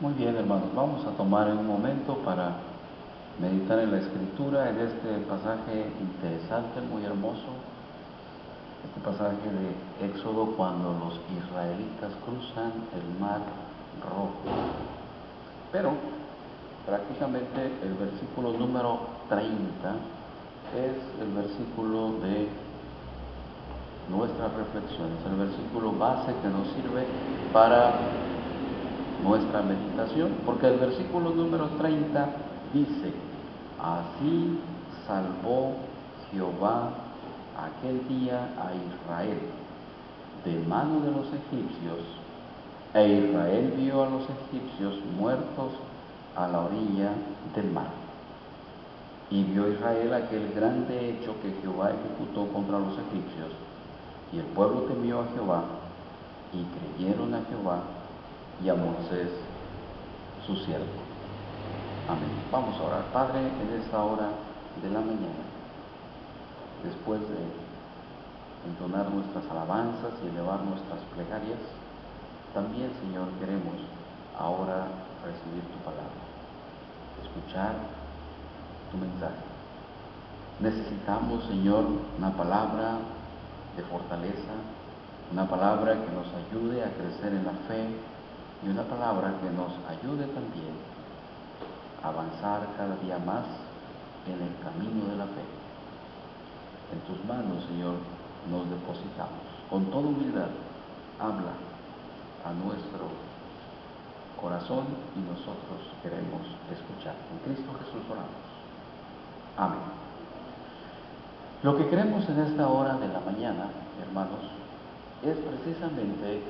Muy bien, hermanos, vamos a tomar un momento para meditar en la Escritura, en este pasaje interesante, muy hermoso, este pasaje de Éxodo cuando los israelitas cruzan el Mar Rojo. Pero prácticamente el versículo número 30 es el versículo de nuestra reflexión, es el versículo base que nos sirve para nuestra meditación, porque el versículo número 30 dice: así salvó Jehová aquel día a Israel de mano de los egipcios, e Israel vio a los egipcios muertos a la orilla del mar. Y vio Israel aquel grande hecho que Jehová ejecutó contra los egipcios, y el pueblo temió a Jehová, y creyeron a Jehová y a Moisés su siervo. Amén. Vamos a orar. Padre, en esta hora de la mañana, después de entonar nuestras alabanzas y elevar nuestras plegarias, también, Señor, queremos ahora recibir tu palabra, escuchar tu mensaje. Necesitamos, Señor, una palabra de fortaleza, una palabra que nos ayude a crecer en la fe y una palabra que nos ayude también a avanzar cada día más en el camino de la fe. En tus manos, Señor, nos depositamos. Con toda humildad, habla a nuestro corazón y nosotros queremos escuchar. En Cristo Jesús oramos. Amén. Lo que queremos en esta hora de la mañana, hermanos, es precisamente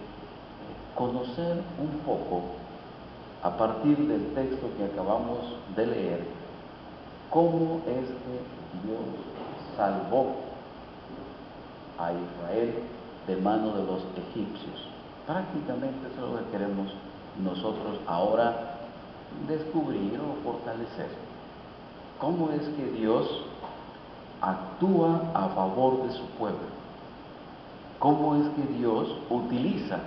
conocer un poco, a partir del texto que acabamos de leer, cómo es que Dios salvó a Israel de mano de los egipcios. Prácticamente eso es lo que queremos nosotros ahora descubrir o fortalecer. ¿Cómo es que Dios actúa a favor de su pueblo? ¿Cómo es que Dios utiliza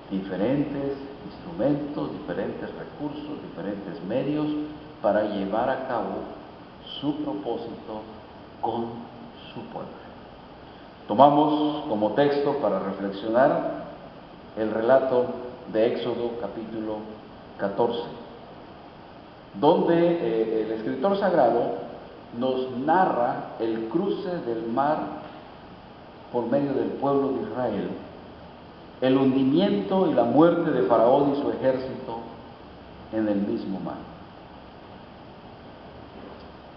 diferentes instrumentos, diferentes recursos, diferentes medios para llevar a cabo su propósito con su pueblo? Tomamos como texto para reflexionar el relato de Éxodo capítulo 14, donde el escritor sagrado nos narra el cruce del mar por medio del pueblo de Israel, el hundimiento y la muerte de Faraón y su ejército en el mismo mar.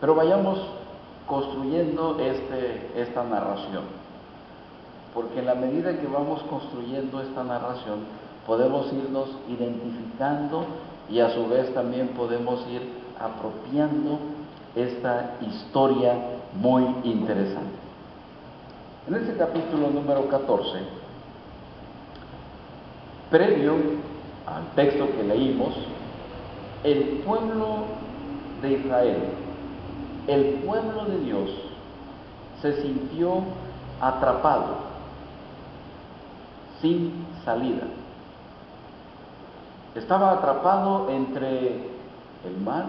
Pero vayamos construyendo esta narración, porque en la medida que vamos construyendo esta narración, podemos irnos identificando y a su vez también podemos ir apropiando esta historia muy interesante. En este capítulo número 14, previo al texto que leímos, el pueblo de Israel, el pueblo de Dios, se sintió atrapado, sin salida. Estaba atrapado entre el mar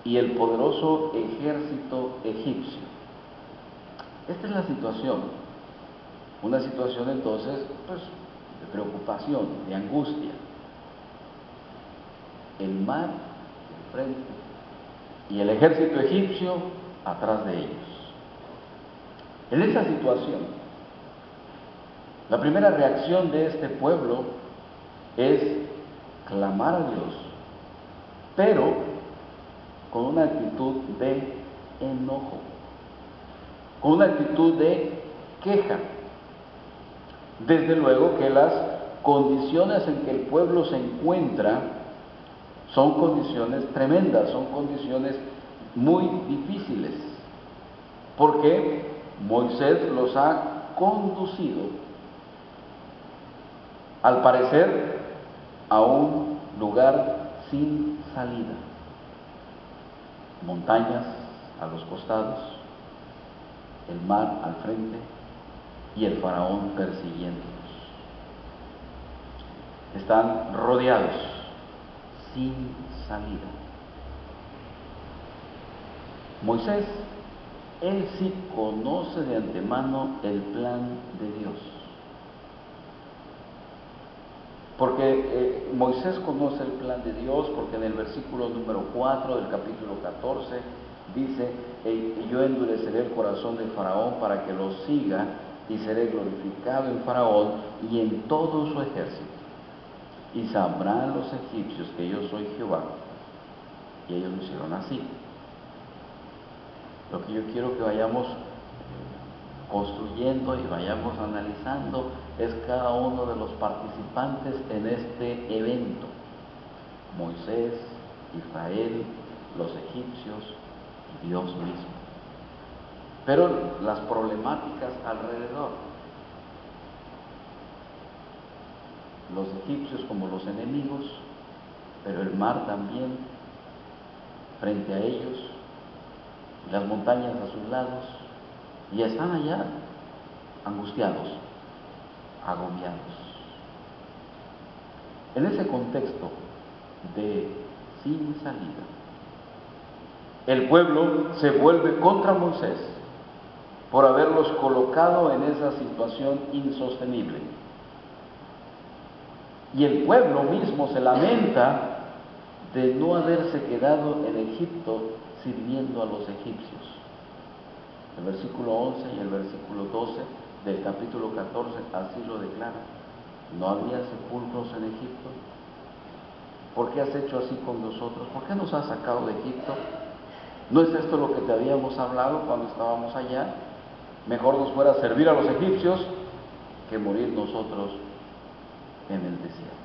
y el poderoso ejército egipcio. Esta es la situación, una situación entonces de preocupación, de angustia. El mar enfrente y el ejército egipcio atrás de ellos. En esa situación, la primera reacción de este pueblo es clamar a Dios, pero con una actitud de enojo, con una actitud de queja. Desde luego que las condiciones en que el pueblo se encuentra son condiciones tremendas, son condiciones muy difíciles, porque Moisés los ha conducido, al parecer, a un lugar sin salida. Montañas a los costados, el mar al frente y el faraón persiguiéndolos. Están rodeados, sin salida. Moisés, él sí conoce de antemano el plan de Dios. Porque Moisés conoce el plan de Dios, porque en el versículo número 4 del capítulo 14 dice: yo endureceré el corazón de Faraón para que lo siga, y seré glorificado en Faraón y en todo su ejército. Y sabrán los egipcios que yo soy Jehová. Y ellos lo hicieron así. Lo que yo quiero que vayamos construyendo y vayamos analizando es cada uno de los participantes en este evento: Moisés, Israel, los egipcios y Dios mismo. Pero las problemáticas alrededor: los egipcios como los enemigos, pero el mar también frente a ellos, las montañas a sus lados, y están allá angustiados, agobiados. En ese contexto de sin salida, el pueblo se vuelve contra Moisés por haberlos colocado en esa situación insostenible. Y el pueblo mismo se lamenta de no haberse quedado en Egipto sirviendo a los egipcios. El versículo 11 y el versículo 12 del capítulo 14 así lo declara: ¿no había sepulcros en Egipto? ¿Por qué has hecho así con nosotros? ¿Por qué nos has sacado de Egipto? ¿No es esto lo que te habíamos hablado cuando estábamos allá? Mejor nos fuera servir a los egipcios que morir nosotros en el desierto.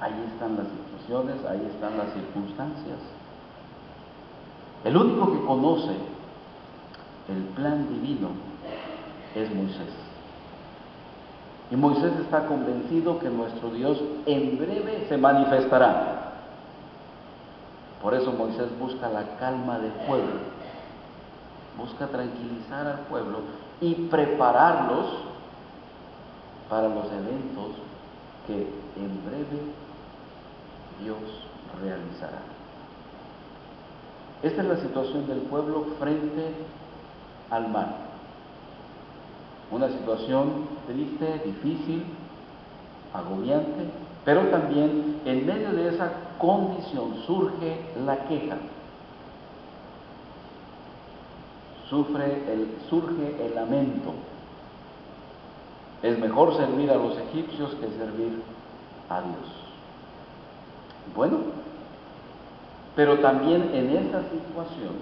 Ahí están las situaciones, ahí están las circunstancias. El único que conoce el plan divino es Moisés. Y Moisés está convencido que nuestro Dios en breve se manifestará. Por eso Moisés busca la calma del pueblo, busca tranquilizar al pueblo y prepararlos para los eventos que en breve Dios realizará. Esta es la situación del pueblo frente al mar. Una situación triste, difícil, agobiante, pero también en medio de esa condición surge la queja. Surge el lamento. Es mejor servir a los egipcios que servir a Dios. Bueno, pero también en esta situación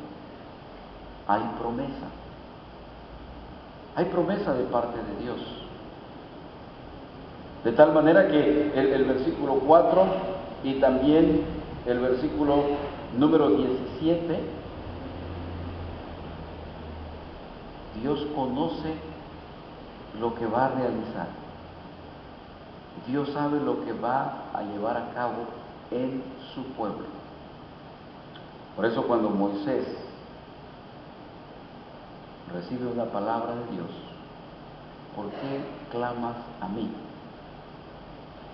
hay promesa. Hay promesa de parte de Dios. De tal manera que el versículo 4 y también el versículo número 17, Dios conoce lo que va a realizar. Dios sabe lo que va a llevar a cabo en su pueblo. Por eso cuando Moisés recibe una palabra de Dios: ¿por qué clamas a mí?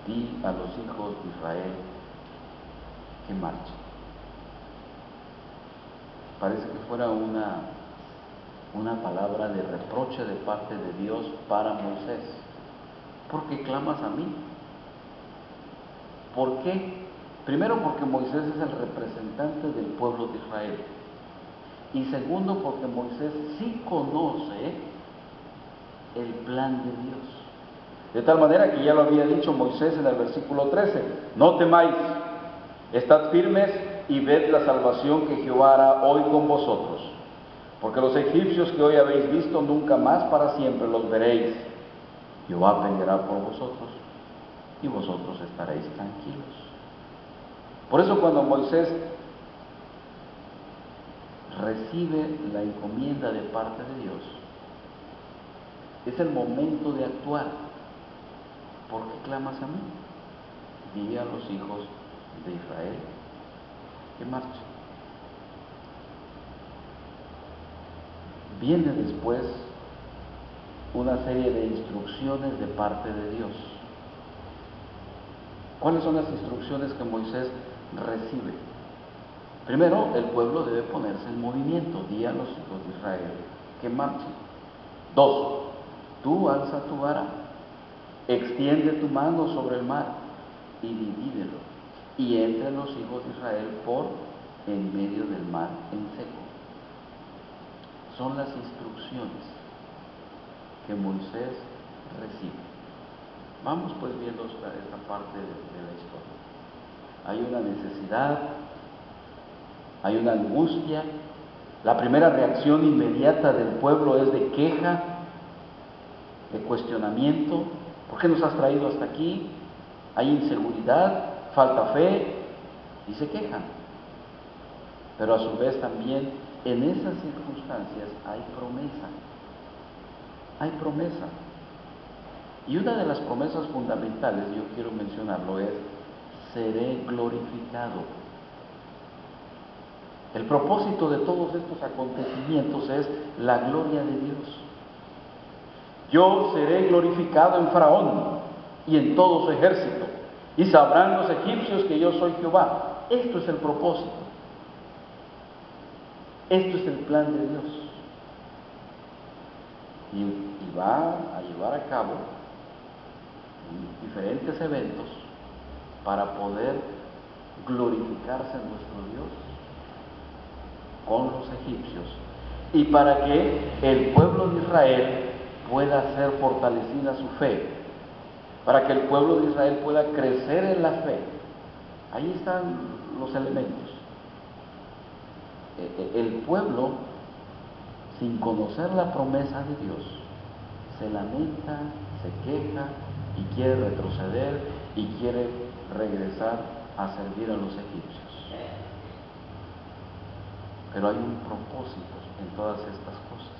Di a los hijos de Israel que marchen. Parece que fuera una palabra de reproche de parte de Dios para Moisés. ¿Por qué clamas a mí? ¿Por qué? Primero, porque Moisés es el representante del pueblo de Israel. Y segundo, porque Moisés sí conoce el plan de Dios. De tal manera que ya lo había dicho Moisés en el versículo 13: no temáis, estad firmes y ved la salvación que Jehová hará hoy con vosotros. Porque los egipcios que hoy habéis visto, nunca más para siempre los veréis. Jehová peleará por vosotros y vosotros estaréis tranquilos. Por eso cuando Moisés recibe la encomienda de parte de Dios, es el momento de actuar. ¿Por qué clamas a mí? Di a los hijos de Israel que marchen. Viene después una serie de instrucciones de parte de Dios. ¿Cuáles son las instrucciones que Moisés recibe? Primero, el pueblo debe ponerse en movimiento, di a los hijos de Israel que marchen. 2, tú alza tu vara, extiende tu mano sobre el mar y divídelo, y entren los hijos de Israel por en medio del mar en seco. Son las instrucciones que Moisés recibe. Vamos pues viendo esta parte de la historia. Hay una necesidad, hay una angustia. La primera reacción inmediata del pueblo es de queja, de cuestionamiento. ¿Por qué nos has traído hasta aquí? Hay inseguridad, falta fe, y se quejan. Pero a su vez también en esas circunstancias hay promesa. Hay promesa. Y una de las promesas fundamentales, yo quiero mencionarlo, es: seré glorificado. El propósito de todos estos acontecimientos es la gloria de Dios. Yo seré glorificado en Faraón y en todo su ejército, y sabrán los egipcios que yo soy Jehová. Esto es el propósito. Esto es el plan de Dios. Y va a llevar a cabo diferentes eventos para poder glorificarse en nuestro Dios con los egipcios, y para que el pueblo de Israel pueda ser fortalecida su fe, para que el pueblo de Israel pueda crecer en la fe. Ahí están los elementos. El pueblo, sin conocer la promesa de Dios, se lamenta, se queja y quiere retroceder y quiere regresar a servir a los egipcios. Pero hay un propósito en todas estas cosas.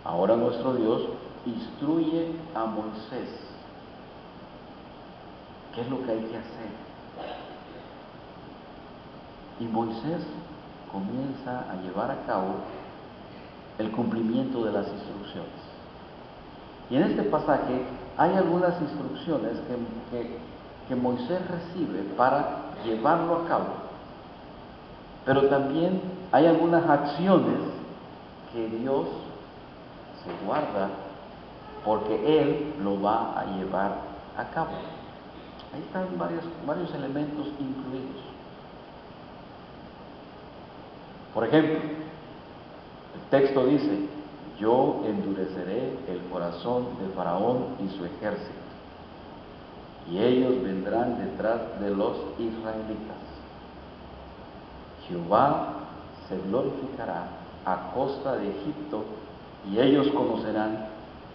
Ahora nuestro Dios instruye a Moisés qué es lo que hay que hacer. Y Moisés comienza a llevar a cabo el cumplimiento de las instrucciones. Y en este pasaje hay algunas instrucciones que Moisés recibe para llevarlo a cabo. Pero también hay algunas acciones que Dios se guarda porque Él lo va a llevar a cabo. Ahí están varios elementos incluidos. Por ejemplo, el texto dice: yo endureceré el corazón de Faraón y su ejército, y ellos vendrán detrás de los israelitas. Jehová se glorificará a costa de Egipto, y ellos conocerán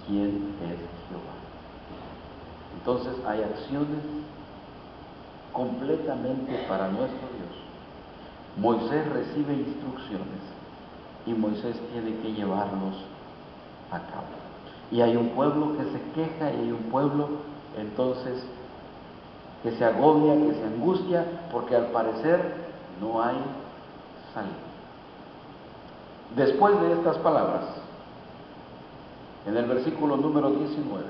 quién es Jehová. Entonces hay acciones completamente para nuestro Dios. Moisés recibe instrucciones y Moisés tiene que llevarlos a cabo. Y hay un pueblo que se queja, y hay un pueblo entonces que se agobia, que se angustia, porque al parecer no hay salida. Después de estas palabras, en el versículo número 19,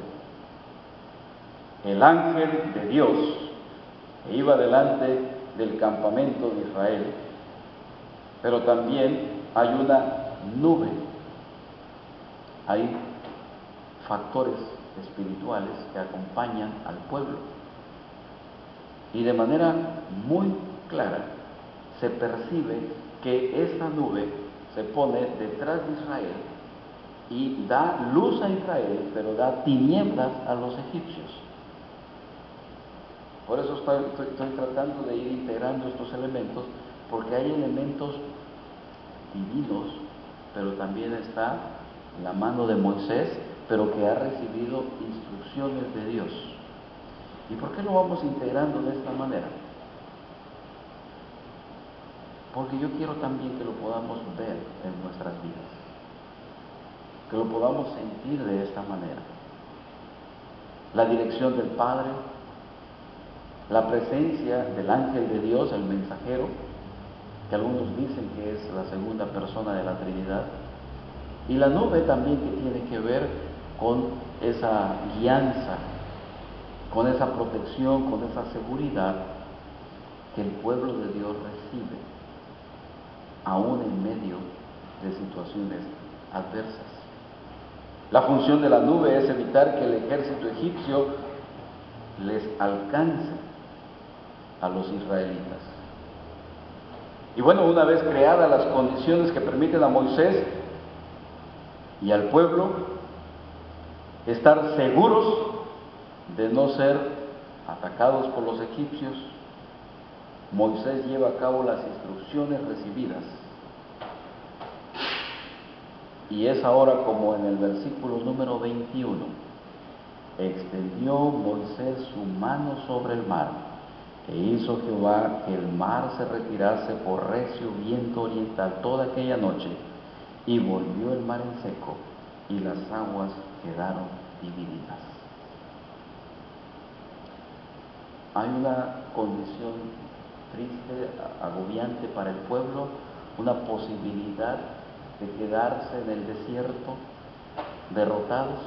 el ángel de Dios que iba delante del campamento de Israel, pero también hay una nube. Hay factores espirituales que acompañan al pueblo, y de manera muy clara se percibe que esta nube se pone detrás de Israel y da luz a Israel, pero da tinieblas a los egipcios. Por eso estoy tratando de ir integrando estos elementos, porque hay elementos divinos, pero también está la mano de Moisés, pero que ha recibido instrucciones de Dios. ¿Y por qué lo vamos integrando de esta manera? Porque yo quiero también que lo podamos ver en nuestras vidas, que lo podamos sentir de esta manera. La dirección del Padre, la presencia del ángel de Dios, el mensajero, que algunos dicen que es la segunda persona de la Trinidad, y la nube también, que tiene que ver con esa guianza con esa protección, con esa seguridad que el pueblo de Dios recibe, aún en medio de situaciones adversas. La función de la nube es evitar que el ejército egipcio les alcance a los israelitas. Y bueno, una vez creadas las condiciones que permiten a Moisés y al pueblo estar seguros de no ser atacados por los egipcios, Moisés lleva a cabo las instrucciones recibidas. Y es ahora como en el versículo número 21, extendió Moisés su mano sobre el mar, e hizo Jehová que el mar se retirase por recio viento oriental toda aquella noche, y volvió el mar en seco, y las aguas quedaron divididas. Hay una condición triste, agobiante para el pueblo, una posibilidad de quedarse en el desierto, derrotados.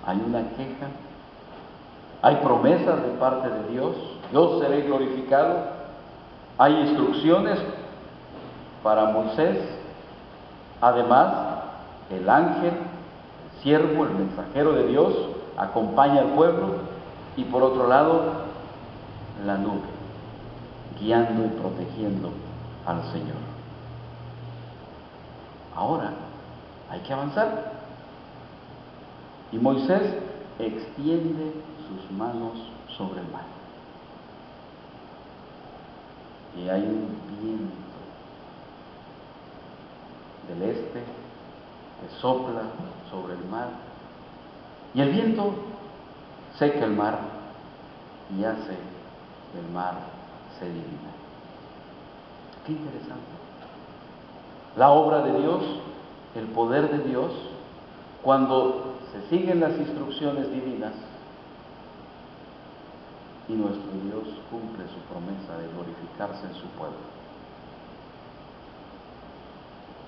Hay una queja, hay promesas de parte de Dios, yo seré glorificado, hay instrucciones para Moisés, además el ángel, el siervo, el mensajero de Dios acompaña al pueblo, y por otro lado la nube, guiando y protegiendo al Señor. Ahora hay que avanzar. Y Moisés extiende sus manos sobre el mar. Y hay un viento del este que sopla sobre el mar. Y el viento seca el mar y hace que el mar se divida. Qué interesante. La obra de Dios, el poder de Dios, cuando se siguen las instrucciones divinas y nuestro Dios cumple su promesa de glorificarse en su pueblo.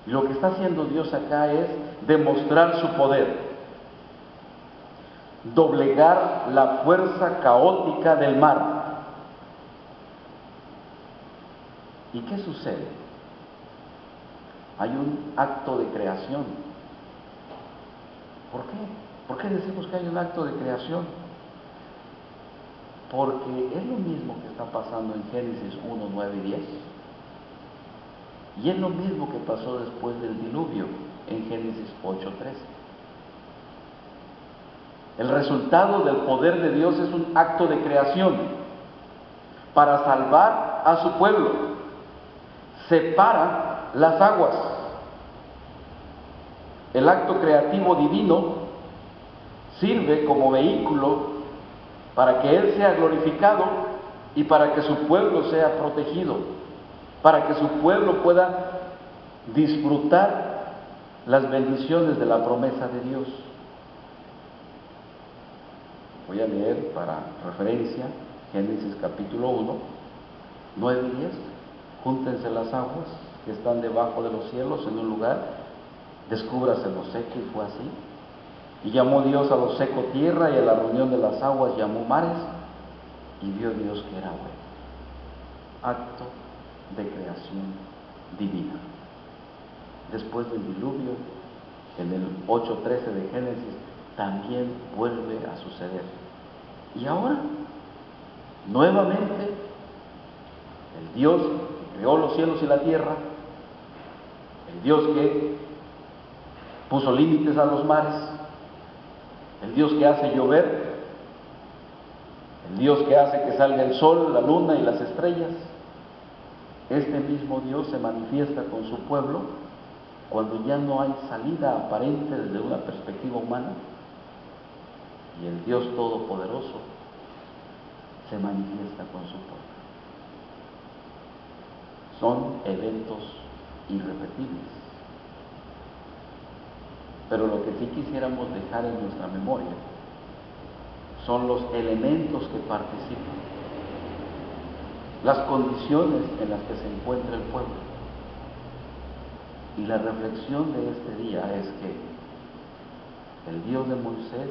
Y lo que está haciendo Dios acá es demostrar su poder, doblegar la fuerza caótica del mar. ¿Y qué sucede? Hay un acto de creación. ¿Por qué? ¿Por qué decimos que hay un acto de creación? Porque es lo mismo que está pasando en Génesis 1, 9 y 10. Y es lo mismo que pasó después del diluvio en Génesis 8, 13. El resultado del poder de Dios es un acto de creación para salvar a su pueblo. Separa las aguas. El acto creativo divino sirve como vehículo para que Él sea glorificado y para que su pueblo sea protegido, para que su pueblo pueda disfrutar las bendiciones de la promesa de Dios. Voy a leer para referencia Génesis capítulo 1, 9 y 10. Júntense las aguas que están debajo de los cielos en un lugar, descúbrase lo seco, y fue así. Y llamó Dios a lo seco tierra, y a la reunión de las aguas llamó mares, y vio Dios que era bueno. Acto de creación divina. Después del diluvio, en el 8:13 de Génesis, también vuelve a suceder. Y ahora, nuevamente, el Dios que creó los cielos y la tierra, el Dios que puso límites a los mares, el Dios que hace llover, el Dios que hace que salga el sol, la luna y las estrellas, este mismo Dios se manifiesta con su pueblo cuando ya no hay salida aparente desde una perspectiva humana, y el Dios Todopoderoso se manifiesta con su pueblo. Son eventos irrepetibles. Pero lo que sí quisiéramos dejar en nuestra memoria son los elementos que participan, las condiciones en las que se encuentra el pueblo. Y la reflexión de este día es que el Dios de Moisés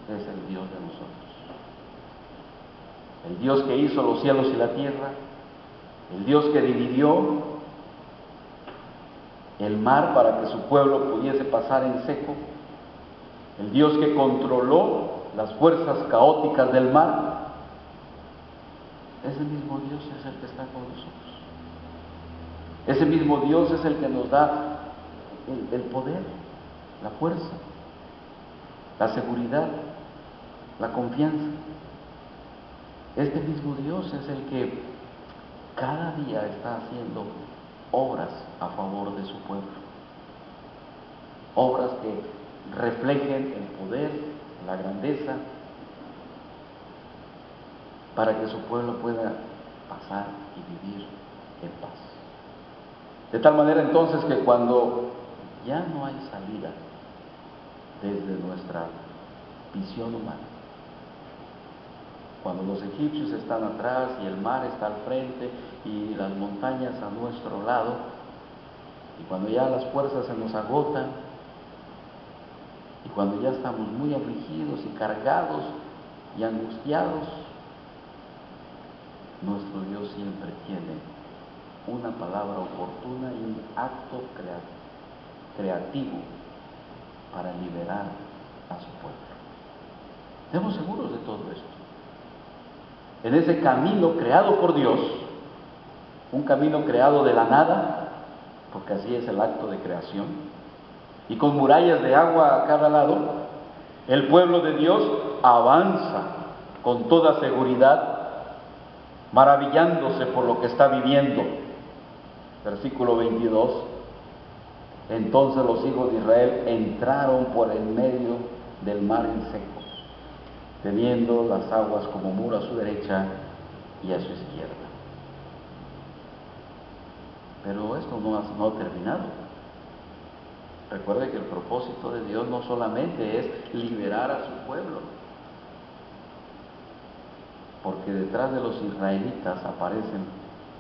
es el Dios de nosotros. el Dios que hizo los cielos y la tierra, el Dios que dividió el mar para que su pueblo pudiese pasar en seco, el Dios que controló las fuerzas caóticas del mar, ese mismo Dios es el que está con nosotros. Ese mismo Dios es el que nos da el poder, la fuerza, la seguridad, la confianza. Este mismo Dios es el que cada día está haciendo obras a favor de su pueblo. Obras que reflejen el poder, la grandeza, para que su pueblo pueda pasar y vivir en paz. De tal manera entonces que cuando ya no hay salida desde nuestra visión humana, cuando los egipcios están atrás y el mar está al frente y las montañas a nuestro lado, y cuando ya las fuerzas se nos agotan, y cuando ya estamos muy afligidos y cargados y angustiados, nuestro Dios siempre tiene una palabra oportuna y un acto creativo para liberar a su pueblo. Estemos seguros de todo esto. En ese camino creado por Dios, un camino creado de la nada, porque así es el acto de creación, y con murallas de agua a cada lado, el pueblo de Dios avanza con toda seguridad, maravillándose por lo que está viviendo. Versículo 22, entonces los hijos de Israel entraron por el medio del mar en seco, teniendo las aguas como muro a su derecha y a su izquierda. Pero esto no ha terminado. Recuerde que el propósito de Dios no solamente es liberar a su pueblo, porque detrás de los israelitas aparecen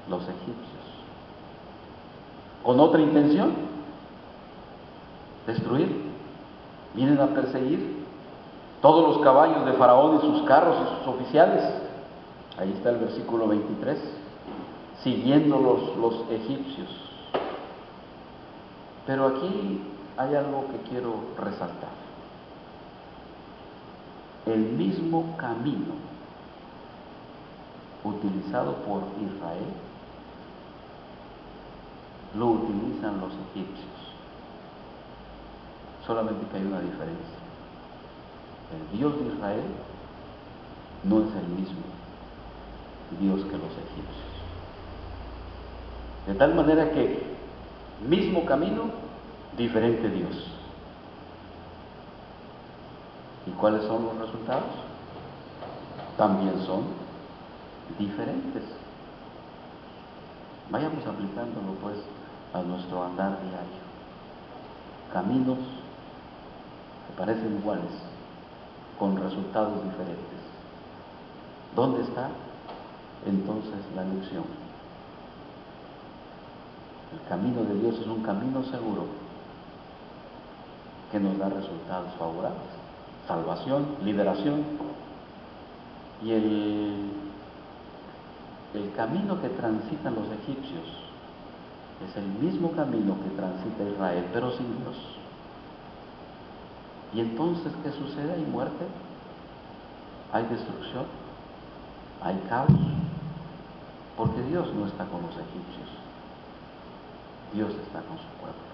los egipcios, con otra intención, destruir. Vienen a perseguir todos los caballos de Faraón y sus carros y sus oficiales. Ahí está el versículo 23, siguiéndolos los egipcios. Pero aquí hay algo que quiero resaltar. El mismo camino utilizado por Israel lo utilizan los egipcios. Solamente que hay una diferencia. El Dios de Israel no es el mismo Dios que los egipcios. De tal manera que mismo camino, diferente Dios. ¿Y cuáles son los resultados? También son diferentes. Vayamos aplicándolo pues a nuestro andar diario. Caminos que parecen iguales, con resultados diferentes. ¿Dónde está entonces la lección? El camino de Dios es un camino seguro que nos da resultados favorables, salvación, liberación. Y el camino que transitan los egipcios es el mismo camino que transita Israel, pero sin Dios. Y entonces, ¿qué sucede? Hay muerte, hay destrucción, hay caos, porque Dios no está con los egipcios, Dios está con su pueblo.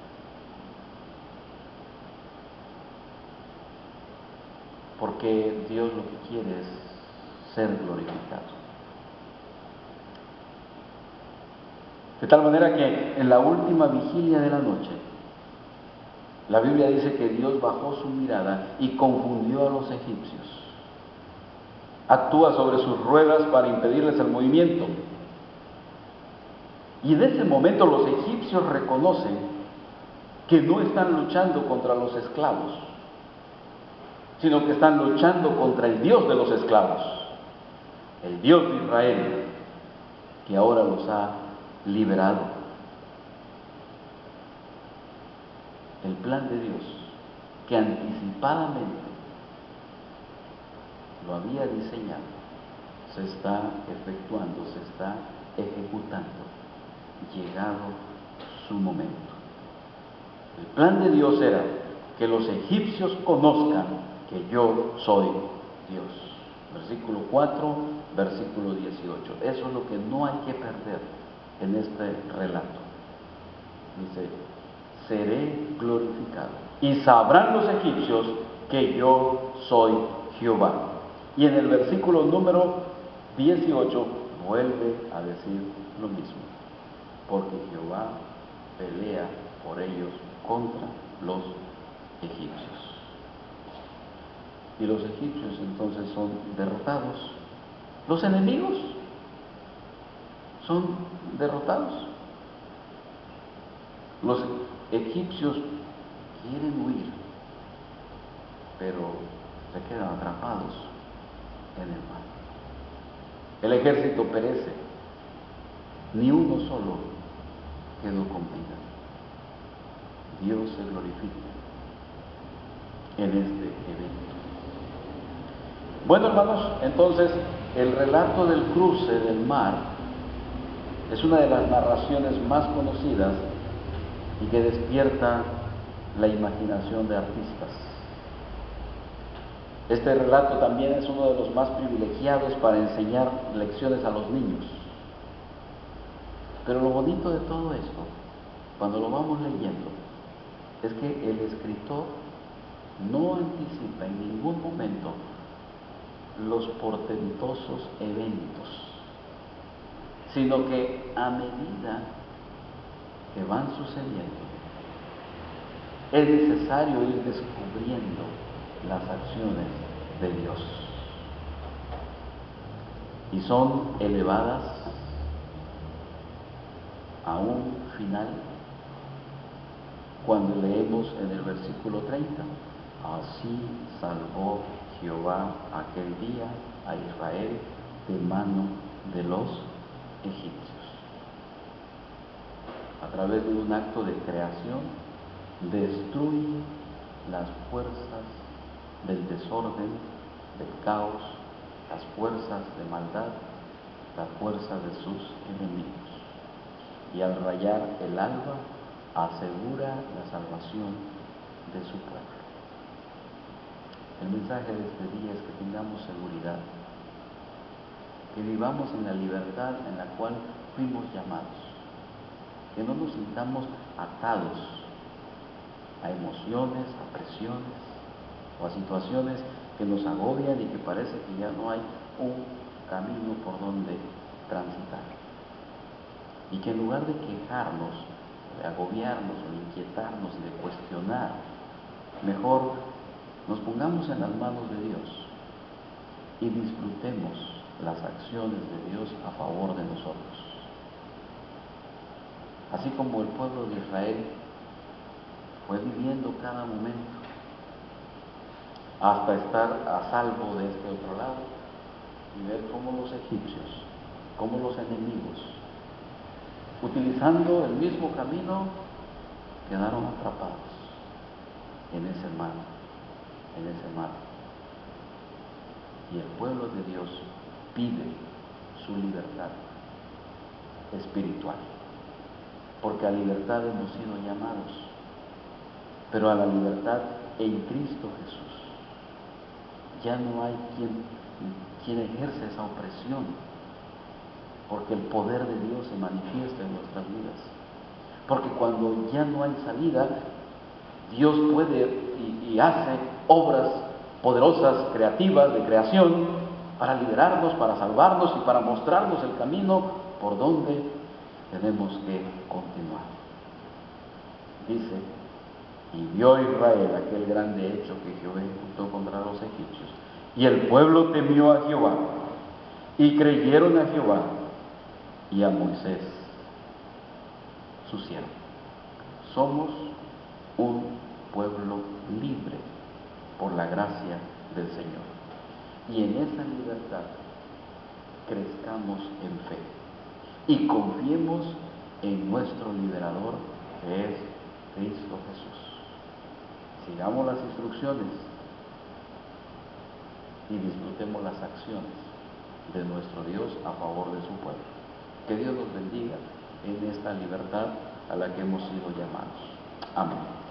Porque Dios lo que quiere es ser glorificado. De tal manera que en la última vigilia de la noche, la Biblia dice que Dios bajó su mirada y confundió a los egipcios. Actúa sobre sus ruedas para impedirles el movimiento. Y en ese momento los egipcios reconocen que no están luchando contra los esclavos, sino que están luchando contra el Dios de los esclavos, el Dios de Israel, que ahora los ha liberado. El plan de Dios, que anticipadamente lo había diseñado, se está efectuando, se está ejecutando, llegado su momento. El plan de Dios era que los egipcios conozcan que yo soy Dios. Versículo 4, versículo 18. Eso es lo que no hay que perder en este relato. Dice, seré glorificado y sabrán los egipcios que yo soy Jehová. Y en el versículo número 18 vuelve a decir lo mismo, porque Jehová pelea por ellos contra los egipcios. Y los egipcios entonces son derrotados. Los enemigos son derrotados. Los egipcios quieren huir, pero se quedan atrapados en el mar. El ejército perece, ni uno solo quedó con vida. Dios se glorifica en este evento. Bueno, hermanos, entonces el relato del cruce del mar es una de las narraciones más conocidas y que despierta la imaginación de artistas. Este relato también es uno de los más privilegiados para enseñar lecciones a los niños. Pero lo bonito de todo esto, cuando lo vamos leyendo, es que el escritor no anticipa en ningún momento los portentosos eventos, sino que a medida que van sucediendo, es necesario ir descubriendo las acciones de Dios. Y son elevadas a un final cuando leemos en el versículo 30, así salvó Jehová aquel día a Israel de mano de los egipcios. A través de un acto de creación, destruye las fuerzas del desorden, del caos, las fuerzas de maldad, las fuerzas de sus enemigos. Y al rayar el alba, asegura la salvación de su pueblo. El mensaje de este día es que tengamos seguridad, que vivamos en la libertad en la cual fuimos llamados, que no nos sintamos atados a emociones, a presiones o a situaciones que nos agobian y que parece que ya no hay un camino por donde transitar. Y que en lugar de quejarnos, de agobiarnos o de inquietarnos y de cuestionar, mejor nos pongamos en las manos de Dios y disfrutemos las acciones de Dios a favor de nosotros. Así como el pueblo de Israel fue viviendo cada momento hasta estar a salvo de este otro lado y ver cómo los egipcios, cómo los enemigos, utilizando el mismo camino, quedaron atrapados en ese mar, Y el pueblo de Dios pide su libertad espiritual, porque a libertad hemos sido llamados, pero a la libertad en Cristo Jesús. Ya no hay quien ejerce esa opresión, porque el poder de Dios se manifiesta en nuestras vidas. Porque cuando ya no hay salida, Dios puede y hace obras poderosas, creativas, de creación, para liberarnos, para salvarnos y para mostrarnos el camino por donde tenemos que continuar. Dice, y vio Israel aquel grande hecho que Jehová ejecutó contra los egipcios. Y el pueblo temió a Jehová, y creyeron a Jehová y a Moisés, su siervo. Somos un pueblo libre por la gracia del Señor. Y en esa libertad crezcamos en fe y confiemos en nuestro liberador, que es Cristo Jesús. Sigamos las instrucciones y disfrutemos las acciones de nuestro Dios a favor de su pueblo. Que Dios nos bendiga en esta libertad a la que hemos sido llamados. Amén.